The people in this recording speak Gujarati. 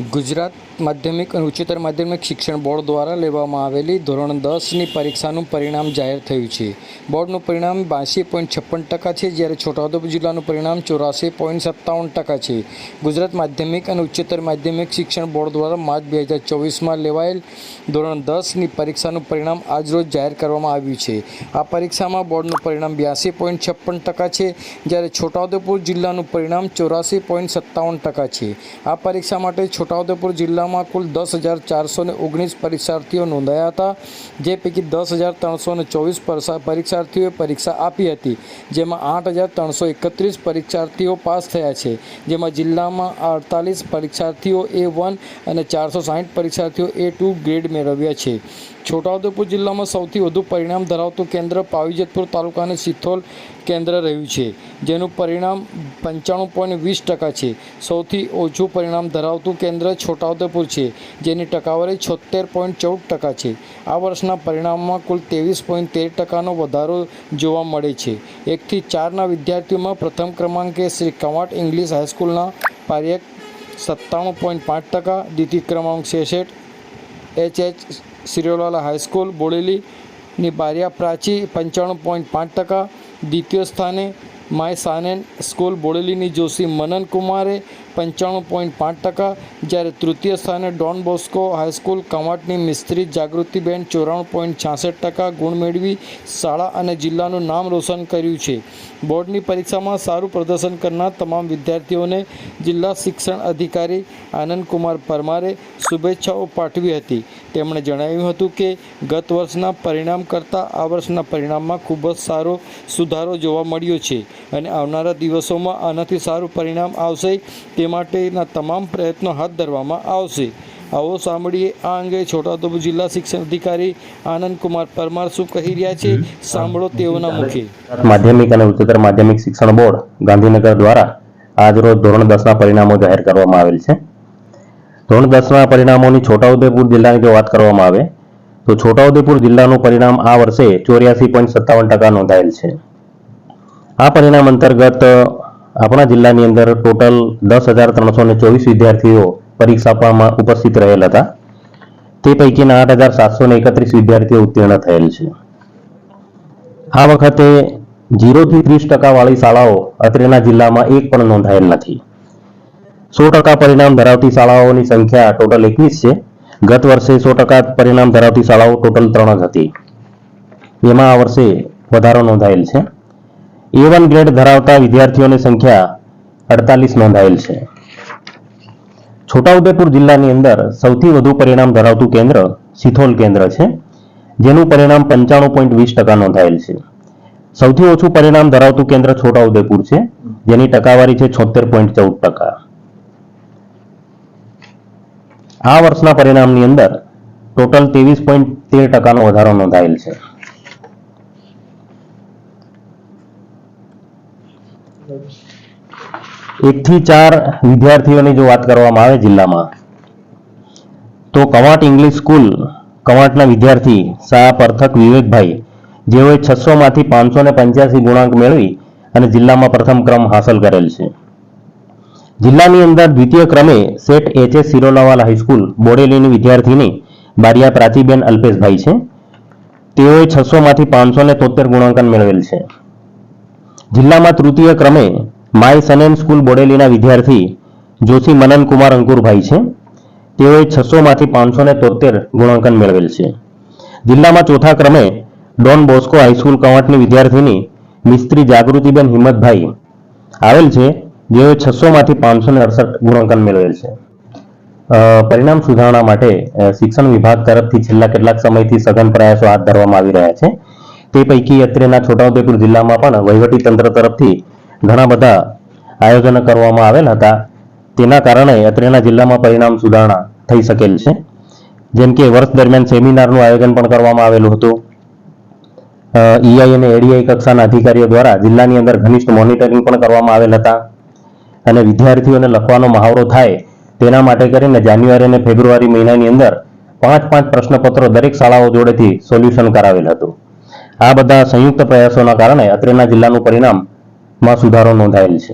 ગુજરાત માધ્યમિક અને ઉચ્ચતર માધ્યમિક શિક્ષણ બોર્ડ દ્વારા લેવામાં આવેલી ધોરણ 10ની પરીક્ષાનું પરિણામ જાહેર થયું છે. બોર્ડનું પરિણામ 82.56% છે, જ્યારે છોટાઉદેપુર જિલ્લાનું પરિણામ 84.57% છે. ગુજરાત માધ્યમિક અને ઉચ્ચતર માધ્યમિક શિક્ષણ બોર્ડ દ્વારા માર્ચ 2024માં લેવાયેલ ધોરણ 10ની પરીક્ષાનું પરિણામ આજરોજ જાહેર કરવામાં આવ્યું છે. આ પરીક્ષામાં બોર્ડનું પરિણામ 82.56% છે, જ્યારે છોટાઉદેપુર જિલ્લાનું પરિણામ 84.57% છે. આ પરીક્ષા માટે છોટાઉદેપુર જિલ્લામાં કુલ 10,419 પરીક્ષાર્થીઓ નોંધાયા હતા, જે પૈકી 10,324 પરીક્ષાર્થીઓએ પરીક્ષા આપી હતી, જેમાં 8,331 પરીક્ષાર્થીઓ પાસ થયા છે, જેમાં જિલ્લામાં 48 પરીક્ષાર્થીઓ A1 અને 460 પરીક્ષાર્થીઓ A2 ગ્રેડ મેળવ્યા છે. છોટાઉદેપુર જિલ્લામાં સૌથી વધુ પરિણામ ધરાવતું કેન્દ્ર પાવીજતપુર તાલુકાનું સિથોલ કેન્દ્ર રહ્યું છે, જેનું પરિણામ 95.20% છે. સૌથી ઓછું પરિણામ ધરાવતું કેન્દ્ર છોટાઉદેપુર છે, જેની ટકાવારી 76.14% છે. આ વર્ષના પરિણામમાં કુલ 23.13%નો વધારો જોવા મળે છે. 1 થી 4ના વિદ્યાર્થીઓમાં પ્રથમ ક્રમાંકે શ્રી કવાંટ ઇંગ્લિશ હાઈસ્કૂલના પારેખ 97.5%, દ્વિતીય ક્રમાંક 66 H.H. સિરોલાલા હાઈસ્કૂલ બોડેલીની બારિયા પ્રાચી 95.5%, દ્વિતીય સ્થાને માય સાનેન સ્કૂલ બોડેલીની જોશી મનન કુમારે 95.5%, જ્યારે તૃતીય સ્થાને ડોન બોસ્કો હાઈસ્કૂલ કવાંટની મિસ્ત્રી જાગૃતિબેન 94.66% ગુણ મેળવી શાળા અને જિલ્લાનું નામ રોશન કર્યું છે. બોર્ડની પરીક્ષામાં સારું પ્રદર્શન કરનાર તમામ વિદ્યાર્થીઓને જિલ્લા શિક્ષણ અધિકારી આનંદકુમાર પરમારે શુભેચ્છાઓ પાઠવી હતી. તેમણે જણાવ્યું હતું કે ગત વર્ષના પરિણામ કરતાં આ વર્ષના પરિણામમાં ખૂબ જ સારો સુધારો જોવા મળ્યો છે અને આવનારા દિવસોમાં આનાથી સારું પરિણામ આવશે તે માટેના તમામ પ્રયત્નો હાથ ધરવામાં આવશે. આવો સાંભળીએ આ અંગે છોટાઉદેપુર જિલ્લા શિક્ષણ અધિકારી આનંદકુમાર પરમાર શું કહી રહ્યા છે. સાંભળો તેઓના મુખે. માધ્યમિક અને ઉચ્ચતર માધ્યમિક શિક્ષણ બોર્ડ ગાંધીનગર દ્વારા આજરોજ ધોરણ 10ના પરિણામો જાહેર કરવામાં આવેલ છે. ધોરણ 10ના પરિણામોની છોટાઉદેપુર જિલ્લાની જો વાત કરવામાં આવે તો છોટાઉદેપુર જિલ્લાનું પરિણામ આ વર્ષે 84.57% નોંધાયેલ છે. આ પરિણામ અંતર્ગત આપણા જિલ્લાની અંદર ટોટલ 10,324 વિદ્યાર્થીઓ પરીક્ષા આપવામાં ઉપસ્થિત રહેલ હતા. તે પૈકીના 8,731 વિદ્યાર્થીઓ ઉત્તીર્ણ થયેલ છે. આ વખતે 0 થી 30% વાળી શાળાઓ અત્રેના જિલ્લામાં એક પણ નોંધાયેલ નથી. 100% પરિણામ ધરાવતી શાળાઓની સંખ્યા ટોટલ 21 છે. ગત વર્ષે 100% પરિણામ ધરાવતી શાળાઓ ટોટલ 3 જ હતી. એમાં આ વર્ષે વધારો નોંધાયેલ છે. A1 ગ્રેડ ધરાવતા વિદ્યાર્થીઓની સંખ્યા 48 નોંધાયેલ છે. છોટાઉદેપુર જિલ્લાની અંદર સૌથી વધુ પરિણામ ધરાવતું કેન્દ્ર સિથોલ કેન્દ્ર છે, જેનું પરિણામ 95.20% નોંધાયેલ છે. સૌથી ઓછું પરિણામ ધરાવતું કેન્દ્ર છોટાઉદેપુર છે, જેની ટકાવારી છે 76.14%. આ વર્ષના પરિણામની અંદર ટોટલ 23.13%નો વધારો નોંધાયેલ છે. એક થી 4 વિદ્યાર્થીઓની જો વાત કરવામાં આવે જિલ્લામાં તો કવાંટ ઇંગ્લિશ સ્કૂલ કવાંટના વિદ્યાર્થી શાહ પરથક વિવેકભાઈ, જેઓએ 600 માંથી 585 ગુણાંક મેળવી અને જિલ્લામાં પ્રથમ ક્રમ હાંસલ કરેલ છે. જિલ્લાની અંદર દ્વિતીય ક્રમે સેટ H.H. સિરોલાવાલા હાઈસ્કૂલ બોડેલીની વિદ્યાર્થીની બારિયા પ્રાચીબેન અલ્પેશભાઈ છે. તેઓએ 600 માંથી 573 ગુણાંકન મેળવેલ છે. જિલ્લામાં તૃતીય ક્રમે માય સનેન સ્કૂલ બોડેલીના વિદ્યાર્થી જોશી મનન કુમાર અંકુરભાઈ છે. તેઓએ 600 માંથી 573 ગુણાંકન મેળવેલ છે. જિલ્લામાં ચોથા ક્રમે ડોન બોસ્કો હાઈસ્કૂલ કવાંટની વિદ્યાર્થીની મિસ્ત્રી જાગૃતિબેન હિંમતભાઈ આવેલ છે, જેઓએ 600 માંથી 568 ગુણાંકન મેળવેલ છે. પરિણામ સુધારણા માટે શિક્ષણ વિભાગ તરફથી છેલ્લા કેટલાક સમયથી સઘન પ્રયાસો હાથ ધરવામાં આવી રહ્યા છે. તે પૈકી અત્રેના છોટાઉદેપુર જિલ્લામાં પણ વહીવટી તંત્ર તરફથી ઘણા બધા આયોજનો કરવામાં આવેલ હતા. તેના કારણે અત્રેના જિલ્લામાં પરિણામ સુધારણા થઈ શકેલ છે. જેમ કે વર્ષ દરમિયાન સેમિનારનું આયોજન પણ કરવામાં આવેલું હતું. EI અને ADI કક્ષાના અધિકારીઓ દ્વારા જિલ્લાની અંદર ઘનિષ્ઠ મોનિટરિંગ પણ કરવામાં આવેલ હતા અને વિદ્યાર્થીઓને લખવાનો મહાવરો થાય તેના માટે કરીને જાન્યુઆરી અને ફેબ્રુઆરી મહિનાની અંદર 5 પ્રશ્નપત્રો દરેક શાળાઓ જોડેથી સોલ્યુશન કરાવેલ હતું. આ બધા સંયુક્ત પ્રયાસોના કારણે અત્રેના જિલ્લાનું પરિણામમાં સુધારો નોંધાયેલ છે.